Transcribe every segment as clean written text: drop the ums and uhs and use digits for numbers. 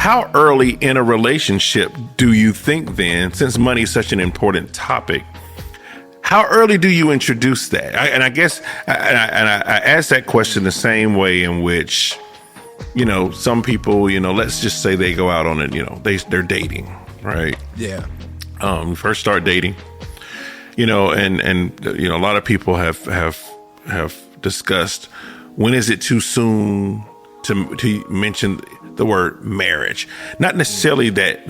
how early in a relationship do you think then, since money is such an important topic, how early do you introduce that? I guess I ask that question the same way in which, some people, let's just say they go out on it, they're dating, right? Yeah. First start dating, and a lot of people have discussed, when is it too soon to mention the word marriage? Not necessarily that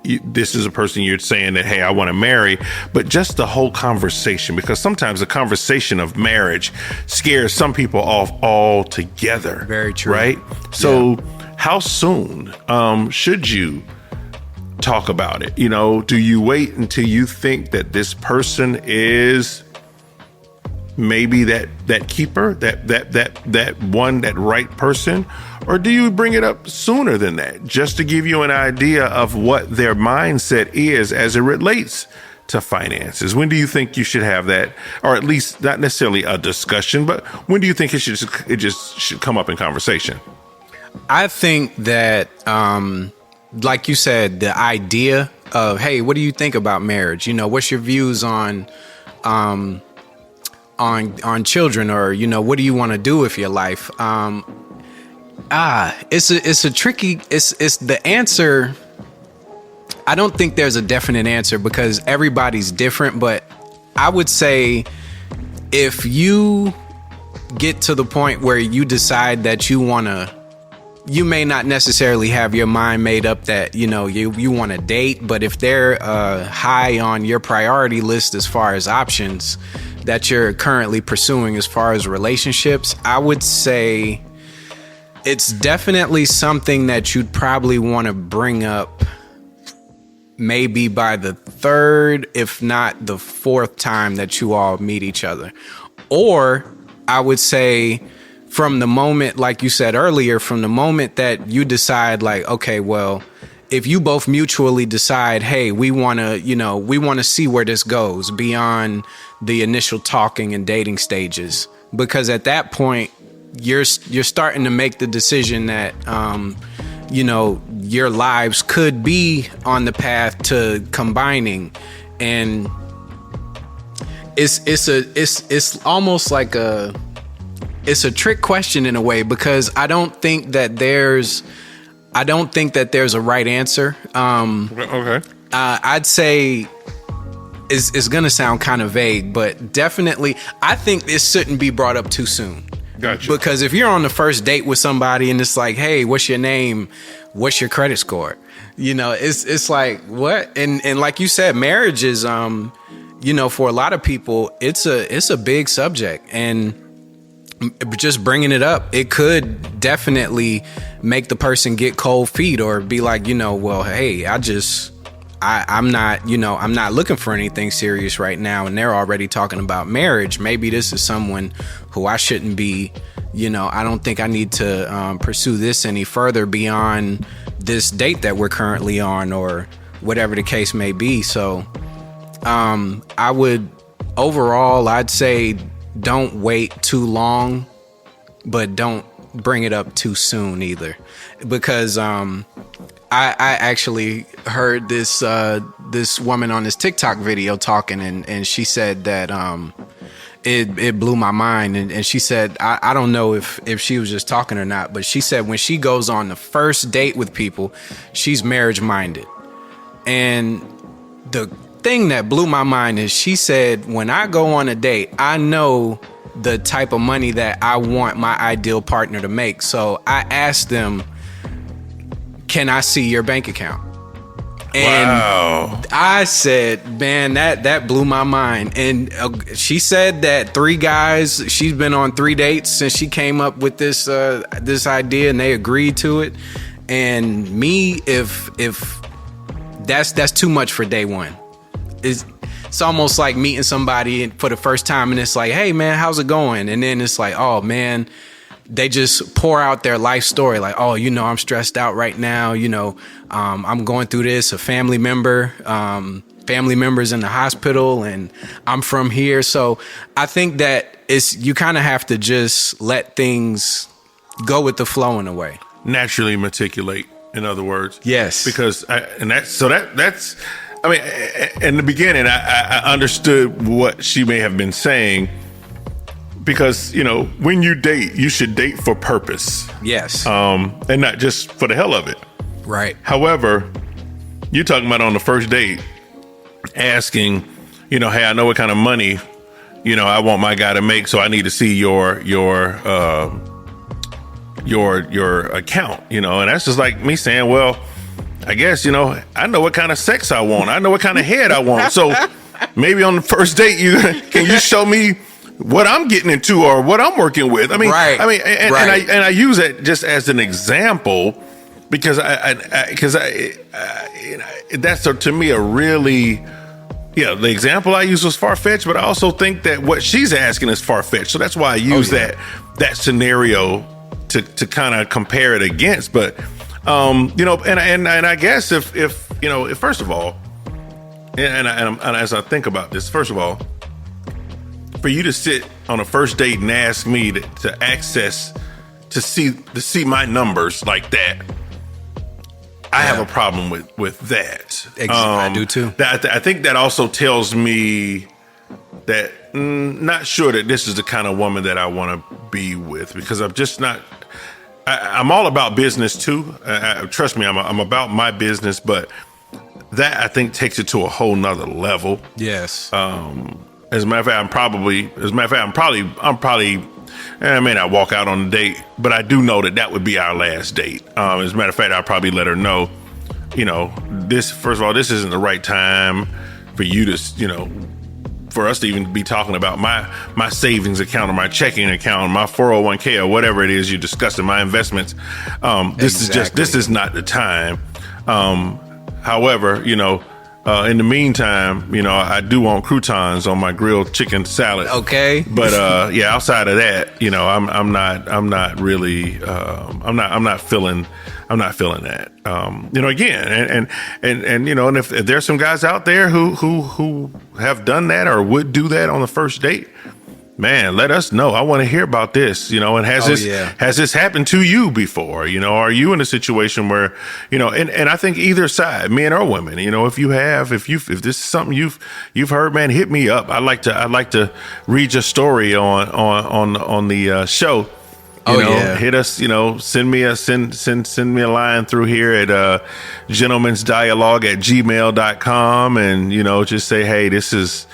this is a person you're saying that, hey, I want to marry, but just the whole conversation, because sometimes the conversation of marriage scares some people off altogether. Very true. Right? So how soon should you talk about it? Do you wait until you think that this person is maybe that keeper, that one, that right person? Or do you bring it up sooner than that, just to give you an idea of what their mindset is as it relates to finances? When do you think you should have that, or at least not necessarily a discussion, but when do you think it just should come up in conversation? I think that, like you said, the idea of, hey, what do you think about marriage? What's your views on children, or what do you want to do with your life? It's a tricky, it's the answer. I don't think there's a definite answer because everybody's different, but I would say if you get to the point where you decide that you may not necessarily have your mind made up that, you want to date, but if they're high on your priority list as far as options that you're currently pursuing as far as relationships, I would say it's definitely something that you'd probably want to bring up maybe by the third, if not the fourth time that you all meet each other. Or I would say from the moment, like you said earlier, from the moment that you decide like, okay, well, if you both mutually decide, hey, we want to see where this goes beyond the initial talking and dating stages, because at that point you're starting to make the decision that your lives could be on the path to combining, and it's almost like it's a trick question in a way, because I don't think that there's a right answer. Okay. I'd say it's going to sound kind of vague, but definitely I think this shouldn't be brought up too soon. Gotcha. Because if you're on the first date with somebody and it's like, hey, what's your name? What's your credit score? It's like, what? And like you said, marriage is, for a lot of people, it's a big subject, and just bringing it up, it could definitely make the person get cold feet or be like, well, hey, I'm not looking for anything serious right now. And they're already talking about marriage. Maybe this is someone who I shouldn't be, I don't think I need to pursue this any further beyond this date that we're currently on, or whatever the case may be. So I'd say don't wait too long, but don't bring it up too soon either, because I actually heard this woman on this TikTok video talking, and she said that it blew my mind, and she said I don't know if she was just talking or not, but she said when she goes on the first date with people, she's marriage minded. And the thing that blew my mind is she said, when I go on a date, I know the type of money that I want my ideal partner to make. So I asked them, can I see your bank account? And wow. I said, man, that blew my mind. And she said that 3 guys, she's been on 3 dates since she came up with this idea, and they agreed to it. And me, if that's too much for day one. It's almost like meeting somebody for the first time, and it's like, hey man, how's it going? And then it's like, oh man, they just pour out their life story, like, oh, I'm stressed out right now, I'm going through this, a family member's in the hospital, and I'm from here. So I think that you kind of have to just let things go with the flow in a way. Naturally matriculate In other words, Yes. because that's. I mean, in the beginning, I understood what she may have been saying, because when you date, you should date for purpose. Yes. And not just for the hell of it. Right. However, you're talking about on the first date, asking, hey, I know what kind of money, I want my guy to make, so I need to see your account, and that's just like me saying, well, I guess, I know what kind of sex I want. I know what kind of head I want. So maybe on the first date, can you show me what I'm getting into or what I'm working with? I mean, right. And I use it just as an example, because that's to me a really, the example I used was far-fetched, but I also think that what she's asking is far-fetched. So that's why I use that scenario to kind of compare it against. But and I guess if first of all, and as I think about this, first of all, for you to sit on a first date and ask me to see my numbers like that, I have a problem with that. I do too. I think that also tells me that not sure that this is the kind of woman that I want to be with, because I'm just not. I'm all about business too. Trust me, I'm about my business, but that I think takes it to a whole nother level. Yes. As a matter of fact, I'm probably. I may not walk out on a date, but I do know that would be our last date. As a matter of fact, I'll probably let her know, this, first of all, this isn't the right time for you to, for us to even be talking about my savings account or my checking account, my 401k or whatever it is you're discussing, my investments. This is not the time. However, in the meantime, I do want croutons on my grilled chicken salad. Okay. But outside of that, I'm not really, I'm not feeling that. Again, and if there's some guys out there who have done that or would do that on the first date, man, let us know. I want to hear about this, and has this happened to you before? Are you in a situation where, and I think either side, men or women, if this is something you've heard, man, hit me up. I'd like to read your story on the show. Hit us, send me a line through here at Gentlemensdialogue@gmail.com, and, just say, hey, this is,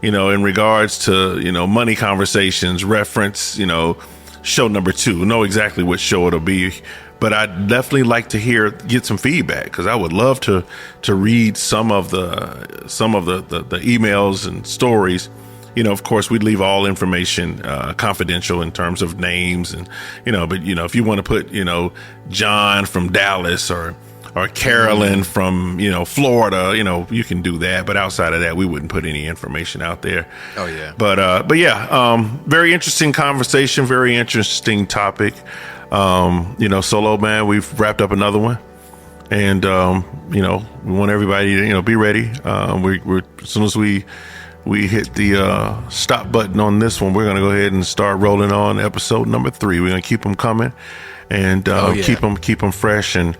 in regards to, money conversations, reference, show number 2. Know exactly what show it'll be, but I'd definitely like to get some feedback, because I would love to read some of the emails and stories. Of course, we'd leave all information confidential in terms of names, and but if you want to put John from Dallas or Carolyn from Florida, you can do that. But outside of that, we wouldn't put any information out there. Oh yeah. But yeah, very interesting conversation, very interesting topic. Solo man, we've wrapped up another one, and we want everybody to be ready. We're as soon as we hit the stop button on this one, we're going to go ahead and start rolling on episode number 3. We're going to keep them coming, and keep them fresh. And,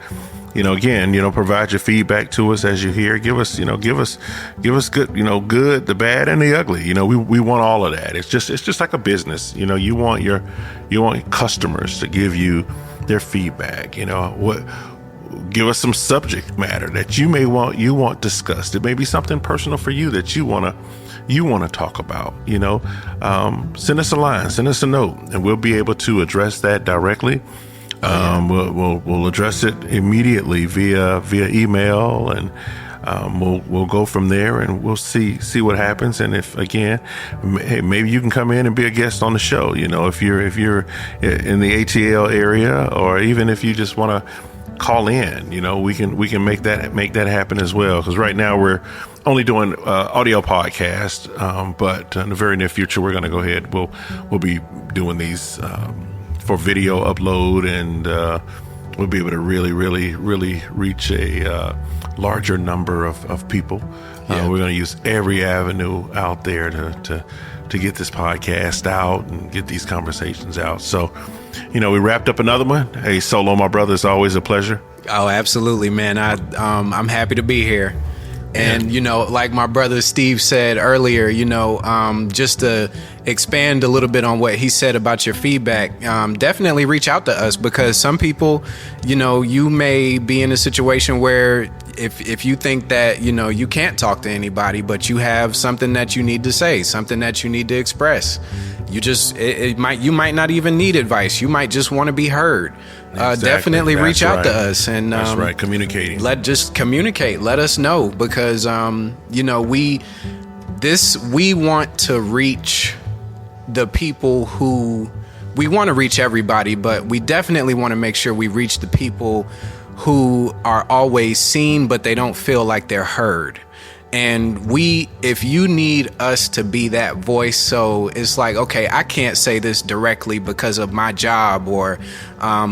again, provide your feedback to us as you hear. Give us good, good, the bad, and the ugly. We want all of that. It's just like a business. You want your customers to give you their feedback. Give us some subject matter that you want discussed. It may be something personal for you that you want to talk about. Send us a line, send us a note, and we'll be able to address that directly. We'll address it immediately via email, and we'll go from there, and we'll see what happens. And if, again, hey, maybe you can come in and be a guest on the show. If you're in the ATL area, or even if you just want to call in, we can make that happen as well. Because right now we're only doing audio podcast, but in the very near future we're going to go ahead. We'll be doing these for video upload, and we'll be able to really reach a larger number of people. We're going to use every avenue out there to get this podcast out and get these conversations out. So, we wrapped up another one. Hey, Solo, my brother, it's always a pleasure. Oh, absolutely, man. I'm happy to be here. And, you know, like my brother Steve said earlier, you know, just to expand a little bit on what he said about your feedback, definitely reach out to us, because some people, you know, you may be in a situation where if you think that, you know, you can't talk to anybody, but you have something that you need to say, something that you need to express. You might not even need advice. You might just want to be heard. Exactly. Definitely reach out to us, and that's right. Communicating. Just communicate. Let us know, because you know, we want to reach the people who we want to reach everybody, but we definitely want to make sure we reach the people who are always seen, but they don't feel like they're heard. And if you need us to be that voice, so it's like, okay, I can't say this directly because of my job or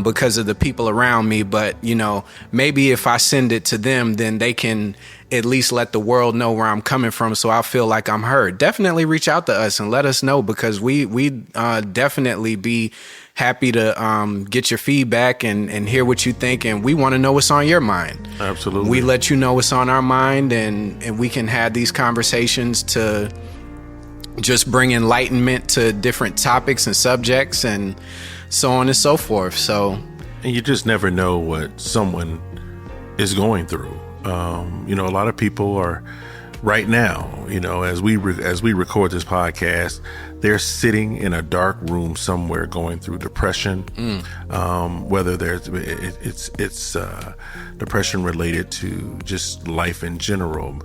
because of the people around me, but, you know, maybe if I send it to them, then they can at least let the world know where I'm coming from, so I feel like I'm heard. Definitely reach out to us and let us know, because we definitely be happy to get your feedback and hear what you think, and we want to know what's on your mind. Absolutely. We let you know what's on our mind, and we can have these conversations to just bring enlightenment to different topics and subjects and so on and so forth. So, and you just never know what someone is going through. You know, a lot of people are right now, you know, as we record this podcast, they're sitting in a dark room somewhere going through depression, whether it's depression related to just life in general,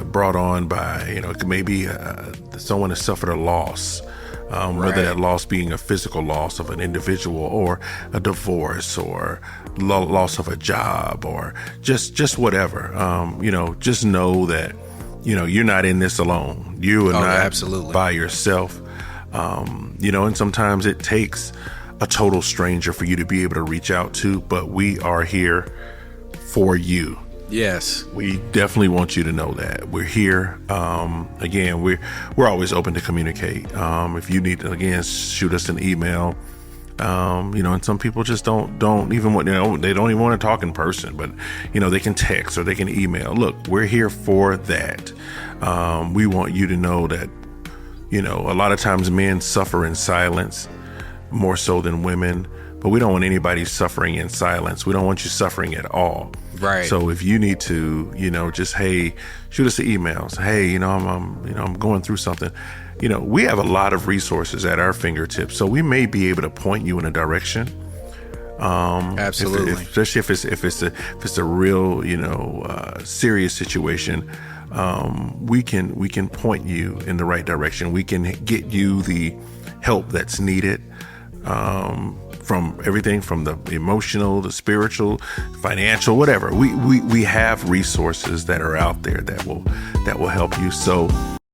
brought on by, you know, maybe someone has suffered a loss. Whether that loss being a physical loss of an individual, or a divorce, or loss of a job, or just whatever. You know, just know that, you know, you're not in this alone. You are not absolutely by yourself. You know, and sometimes it takes a total stranger for you to be able to reach out to, but we are here for you. Yes, we definitely want you to know that we're here. Again, we're always open to communicate. If you need to, again, shoot us an email. You know, and some people just don't even want, you know, they don't even want to talk in person, but, you know, they can text or they can email. Look, we're here for that. We want you to know that, you know, a lot of times men suffer in silence more so than women, but we don't want anybody suffering in silence. We don't want you suffering at all. Right. So if you need to, you know, just, hey, shoot us the emails. Hey, you know, I'm going through something. You know, we have a lot of resources at our fingertips, so we may be able to point you in a direction. Absolutely. Especially if it's a real, you know, serious situation. We can point you in the right direction. We can get you the help that's needed. From everything from the emotional, the spiritual, financial, whatever. We have resources that are out there that will help you. So